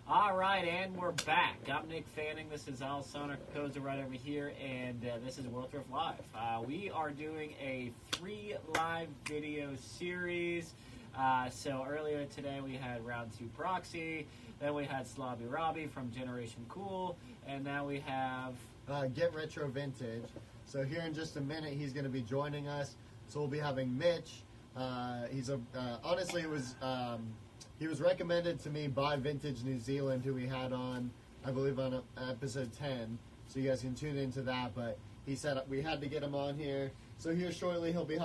All right, and we're back. I'm Nick Fanning. This is Al Sonic Koza right over here, and this is World Thrift Live. We are doing a free live video series. So earlier today we had Round 2 Proxy, then we had Slobby Robbie from Generation Cool, and now we have... Get Retro Vintage. So here in just a minute he's going to be joining us. So we'll be having Mitch. Honestly, he was recommended to me by Vintage New Zealand, who we had on, I believe, on episode 10. So you guys can tune into that. But he said we had to get him on here. So here shortly he'll be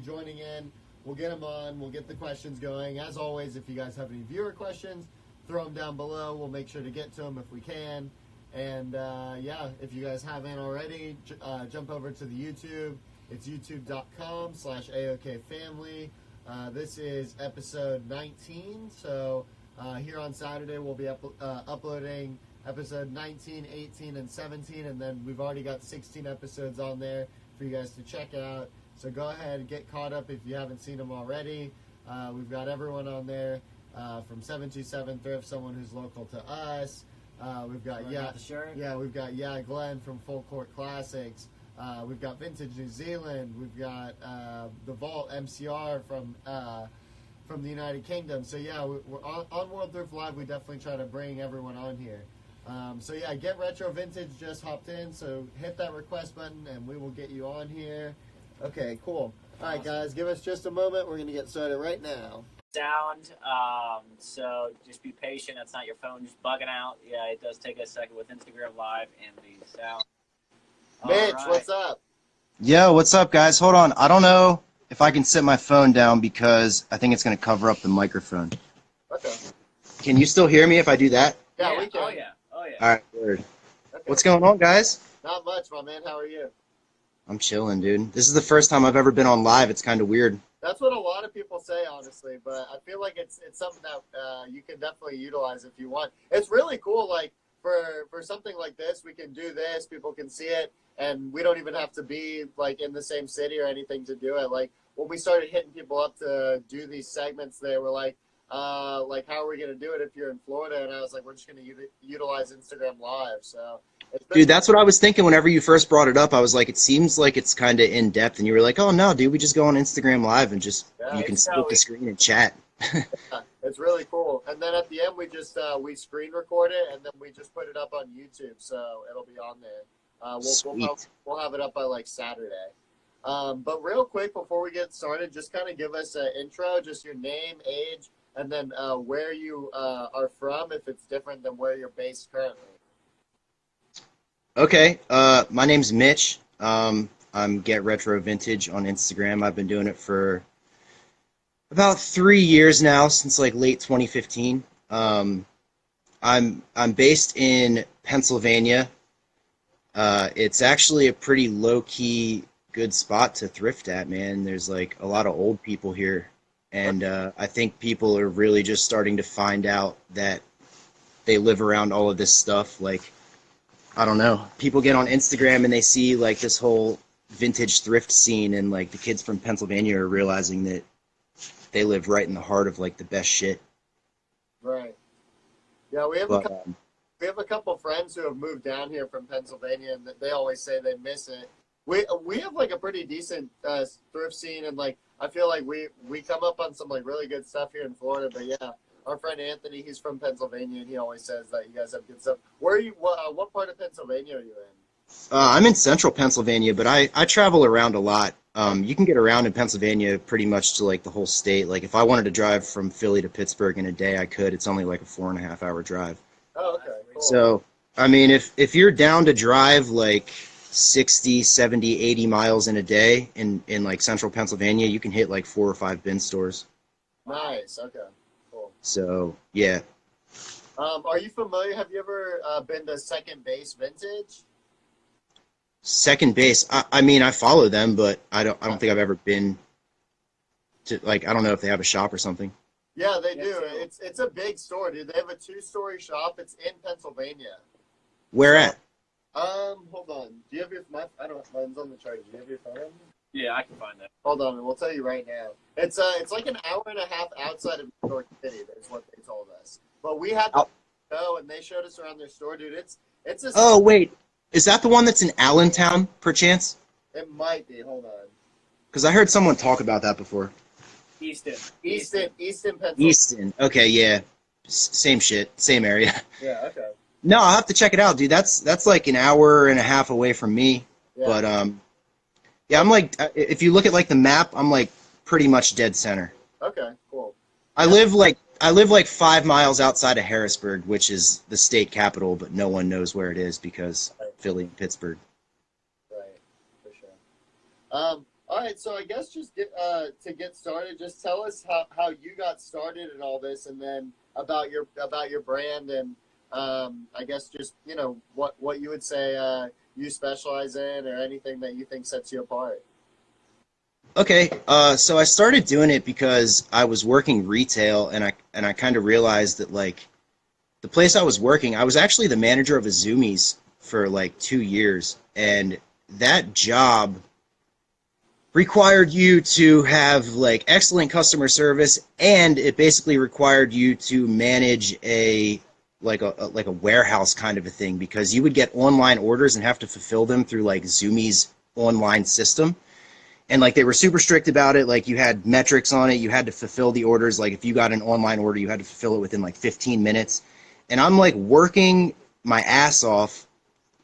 joining in. We'll get him on. We'll get the questions going. As always, if you guys have any viewer questions, throw them down below. We'll make sure to get to them if we can. And yeah, if you guys haven't already, jump over to the YouTube. It's youtube.com/AOKFamily. This is episode 19. So here on Saturday we'll be uploading episode 19, 18, and 17. And then we've already got 16 episodes on there for you guys to check out. So go ahead and get caught up if you haven't seen them already. We've got everyone on there from 727 Thrift, someone who's local to us. We've got we've got Glenn from Full Court Classics. We've got Vintage New Zealand. We've got the Vault MCR from the United Kingdom. So yeah, we're on World Thrift Live. We definitely try to bring everyone on here. So yeah, Get Retro Vintage just hopped in. So hit that request button and we will get you on here. Okay, cool. All right, guys, give us just a moment. We're gonna get started right now. Sound, so just be patient. That's not your phone just bugging out. Yeah, it does take a second with Instagram Live and the sound. Mitch, what's up? Yo, what's up, guys? Hold on. I don't know if I can set my phone down because I think it's going to cover up the microphone. Okay. Can you still hear me if I do that? Yeah, we can. Oh, yeah. All right, word. Okay. What's going on, guys? Not much, my man. How are you? I'm chilling, dude. This is the first time I've ever been on live. It's kind of weird. That's what a lot of people say, honestly, but I feel like it's something that you can definitely utilize if you want. It's really cool, like, for something like this, we can do this, people can see it, and we don't even have to be, like, in the same city or anything to do it. Like, when we started hitting people up to do these segments, they were like, how are we going to do it if you're in Florida? And I was like, we're just going to utilize Instagram Live, so... Dude, that's what I was thinking whenever you first brought it up. I was like, it seems like it's kind of in-depth, and you were like, oh, no, dude, we just go on Instagram Live and just, you can split the screen and chat. Yeah, it's really cool. And then at the end, we just we screen record it, and then we just put it up on YouTube, so it'll be on there. We'll have it up by, like, Saturday. But real quick, before we get started, just kind of give us an intro, just your name, age, and then where you are from, if it's different than where you're based currently. Okay, my name's Mitch. I'm Get Retro Vintage on Instagram. I've been doing it for about 3 years now, since like late 2015. I'm based in Pennsylvania. It's actually a pretty low-key good spot to thrift at, man. There's like a lot of old people here, and I think people are really just starting to find out that they live around all of this stuff. Like, I don't know, people get on Instagram and they see like this whole vintage thrift scene, and like the kids from Pennsylvania are realizing that they live right in the heart of like the best shit. Right. Yeah, we have a couple friends who have moved down here from Pennsylvania, and they always say they miss it. We have like a pretty decent thrift scene, and like I feel like we come up on some like really good stuff here in Florida. But yeah, our friend Anthony, he's from Pennsylvania, and he always says that you guys have good stuff. Where are you? What part of Pennsylvania are you in? I'm in central Pennsylvania, but I travel around a lot. You can get around in Pennsylvania pretty much to like the whole state. Like if I wanted to drive from Philly to Pittsburgh in a day, I could. It's only like a 4.5 hour drive. Oh, okay. Cool. So, I mean, if you're down to drive like 60, 70, 80 miles in a day in like central Pennsylvania, you can hit like 4 or 5 bin stores. Nice. Okay. Cool. So, yeah. Are you familiar? Have you ever been to Second Base Vintage? Second Base. I mean, I follow them, but I don't think I've ever been to, like, I don't know if they have a shop or something. Yeah, they do. It's a big store, dude. They have a 2-story shop. It's in Pennsylvania. Where at? Hold on. Do you have your mine's on the charger. Do you have your phone? Yeah, I can find that. Hold on, and we'll tell you right now. It's like an hour and a half outside of New York City. Is what they told us. But we had go, and they showed us around their store, dude. It's a. Oh wait, is that the one that's in Allentown, perchance? It might be. Hold on. Because I heard someone talk about that before. Easton, Pennsylvania. Easton. Okay, yeah. Same shit, same area. Yeah. Okay. No, I'll have to check it out, dude. That's like an hour and a half away from me. Yeah. But yeah, I'm like, if you look at like the map, I'm like pretty much dead center. Okay. Cool. I live like 5 miles outside of Harrisburg, which is the state capital, but no one knows where it is because Philly and Pittsburgh. Right. For sure. All right. So I guess just to get started, just tell us how you got started in all this, and then about your brand, and I guess just what you would say you specialize in, or anything that you think sets you apart. Okay, so I started doing it because I was working retail, and I kind of realized that like the place I was working, I was actually the manager of a Zoomies for like 2 years, and that job required you to have like excellent customer service, and it basically required you to manage a warehouse kind of a thing, because you would get online orders and have to fulfill them through like Zoomies online system. And like they were super strict about it. Like you had metrics on it. You had to fulfill the orders. Like if you got an online order, you had to fulfill it within like 15 minutes. And I'm like working my ass off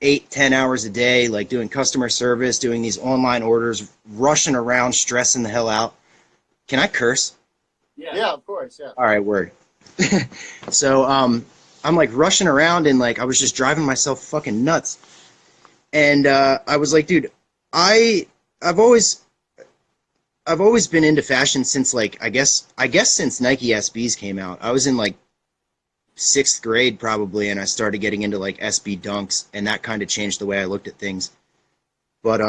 8-10 hours a day, like doing customer service, doing these online orders, rushing around, stressing the hell out. Can I curse? Yeah, of course. Yeah. All right, word. So I'm like rushing around, and like I was just driving myself fucking nuts. And I was like, dude, I've always been into fashion since like I guess since Nike SBs came out. I was in like 6th grade probably, and I started getting into like SB Dunks, and that kind of changed the way I looked at things. But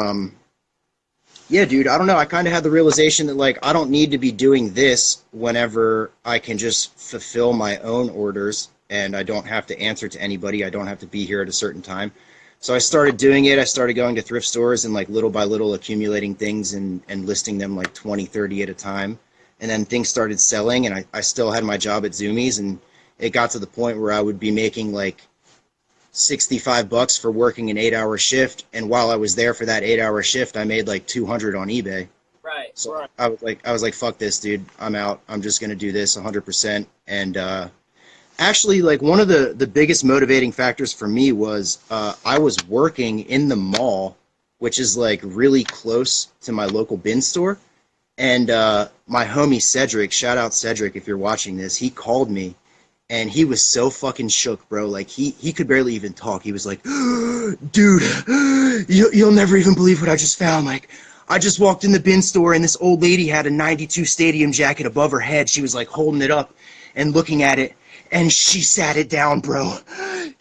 yeah, dude, I don't know. I kind of had the realization that like I don't need to be doing this whenever I can just fulfill my own orders, and I don't have to answer to anybody. I don't have to be here at a certain time. So I started doing it. I started going to thrift stores and like little by little accumulating things and listing them like 20, 30 at a time. And then things started selling, and I still had my job at Zoomies, and it got to the point where I would be making like $65 for working an 8-hour shift. And while I was there for that 8-hour shift, I made like 200 on eBay. Right. So Right. I was like, fuck this, dude. I'm out. I'm just going to do this 100%. And, actually, like one of the biggest motivating factors for me was I was working in the mall, which is like really close to my local bin store. And my homie Cedric, shout out Cedric if you're watching this, he called me, and he was so fucking shook, bro. Like he could barely even talk. He was like, dude, you'll never even believe what I just found. Like, I just walked in the bin store, and this old lady had a 92 Stadium jacket above her head. She was like holding it up and looking at it. And she sat it down, bro.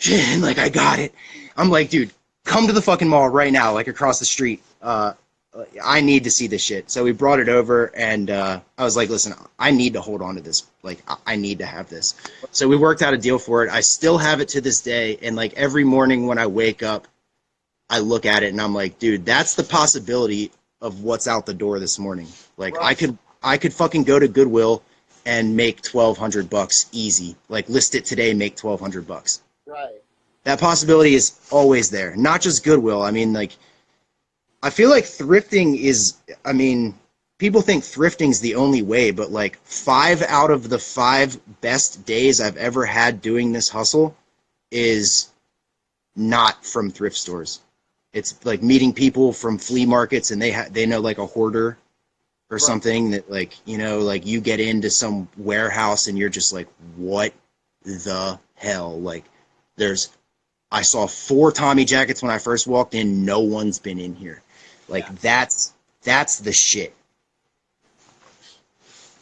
And like, I got it. I'm like, dude, come to the fucking mall right now, like across the street. I need to see this shit. So we brought it over, and I was like, listen, I need to hold on to this. Like, I need to have this. So we worked out a deal for it. I still have it to this day. And like every morning when I wake up, I look at it and I'm like, dude, that's the possibility of what's out the door this morning. Like, right. I could fucking go to Goodwill and make $1,200 easy. Like, list it today, make $1,200. Right. That possibility is always there. Not just Goodwill. I mean, like, I feel like thrifting is, I mean, people think thrifting's the only way, but like 5 out of the 5 best days I've ever had doing this hustle is not from thrift stores. It's like meeting people from flea markets, and they know like a hoarder or right. something that like, you know, like you get into some warehouse and you're just like, what the hell? Like I saw 4 Tommy jackets when I first walked in. No one's been in here. Like yeah. That's the shit.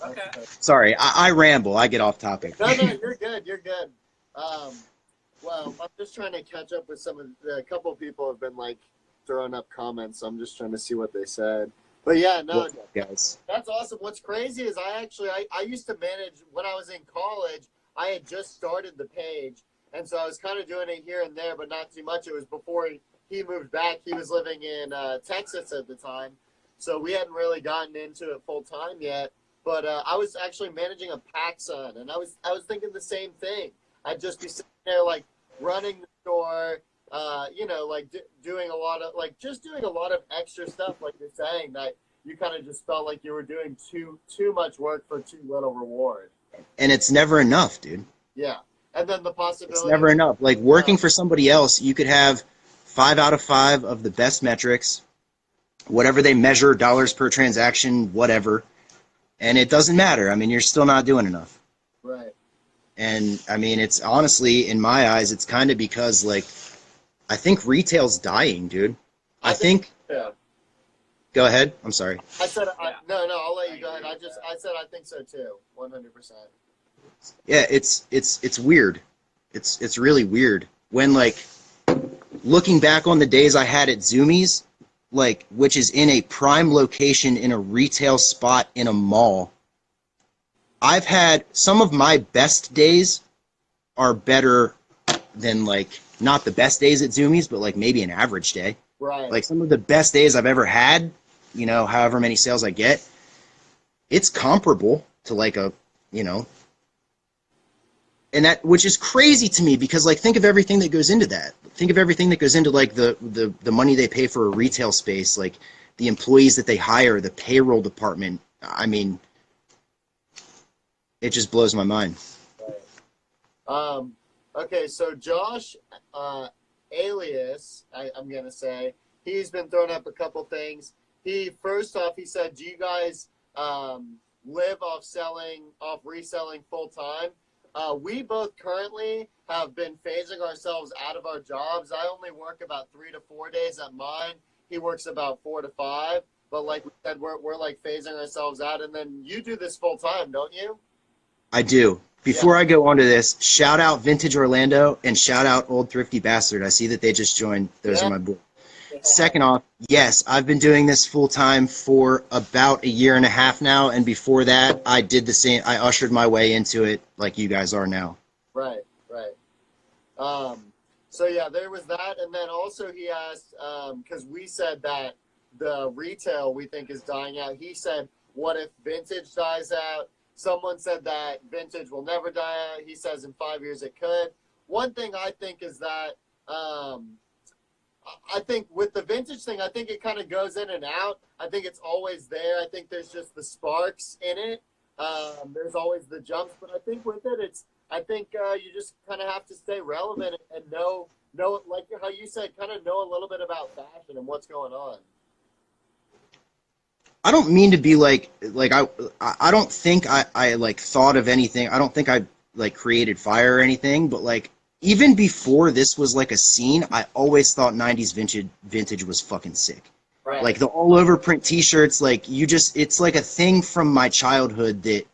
Okay. Sorry, I ramble. I get off topic. No, you're good. You're good. Well, I'm just trying to catch up with a couple of people have been like throwing up comments. So I'm just trying to see what they said. But yeah, no, what's up, guys? That's awesome. What's crazy is I used to manage when I was in college. I had just started the page, and so I was kind of doing it here and there, but not too much. It was before he moved back. He was living in Texas at the time, so we hadn't really gotten into it full time yet. But I was actually managing a PacSun, and I was thinking the same thing. I'd just be sitting there like running the store, like doing a lot of just doing a lot of extra stuff, like you're saying, that you kind of just felt like you were doing too much work for too little reward. And it's never enough, dude. Yeah, and then the possibility. It's never enough. Like working for somebody else, you could have 5 out of 5 of the best metrics, whatever they measure, dollars per transaction, whatever, and it doesn't matter. I mean, you're still not doing enough. Right. And I mean, it's honestly, in my eyes, it's kind of because like, I think retail's dying, dude. I think. Yeah. Go ahead. I'm sorry. I said no. I'll let you go ahead. I said I think so too. 100%. Yeah, it's weird. It's really weird when, like, looking back on the days I had at Zoomies, like, which is in a prime location in a retail spot in a mall. I've had some of my best days are better than, like, not the best days at Zoomies, but like maybe an average day. Right. Like some of the best days I've ever had, however many sales I get, it's comparable to like and that, which is crazy to me because, like, think of everything that goes into that. Think of everything that goes into, like, the money they pay for a retail space, like the employees that they hire, the payroll department. I mean, it just blows my mind. Right. Okay, so Josh, alias, I'm going to say, he's been throwing up a couple things. First off, he said, do you guys live off reselling full time? We both currently have been phasing ourselves out of our jobs. I only work about 3 to 4 days at mine. He works about 4 to 5. But like we said, we're like phasing ourselves out. And then you do this full time, don't you? I do. Before I go on to this, shout out Vintage Orlando and shout out Old Thrifty Bastard. I see that they just joined. Those are my boys. Second off, yes, I've been doing this full time for about a year and a half now, and before that, I did the same. I ushered my way into it like you guys are now. Right. So yeah, there was that, and then also he asked, because we said that the retail we think is dying out. He said, "What if vintage dies out?" Someone said that vintage will never die out. He says in 5 years it could. One thing I think is that. I think with the vintage thing, I think it kind of goes in and out. I think it's always there. I think there's just the sparks in it. There's always the jumps, but I think with it, you just kind of have to stay relevant and know, like how you said, kind of know a little bit about fashion and what's going on. I don't mean to be like I don't think I like thought of anything. I don't think I like created fire or anything, but like, even before this was like a scene, I always thought 90s vintage was fucking sick. Right. Like the all over print t-shirts, like it's like a thing from my childhood that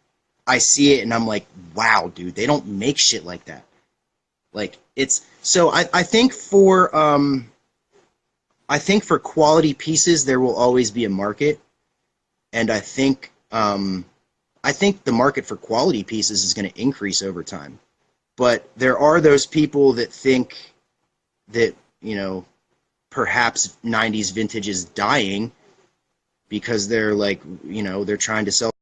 I see it and I'm like, wow, dude, they don't make shit like that. Like so I think for quality pieces there will always be a market, and I think the market for quality pieces is going to increase over time. But there are those people that think that, perhaps 90s vintage is dying because they're like, they're trying to sell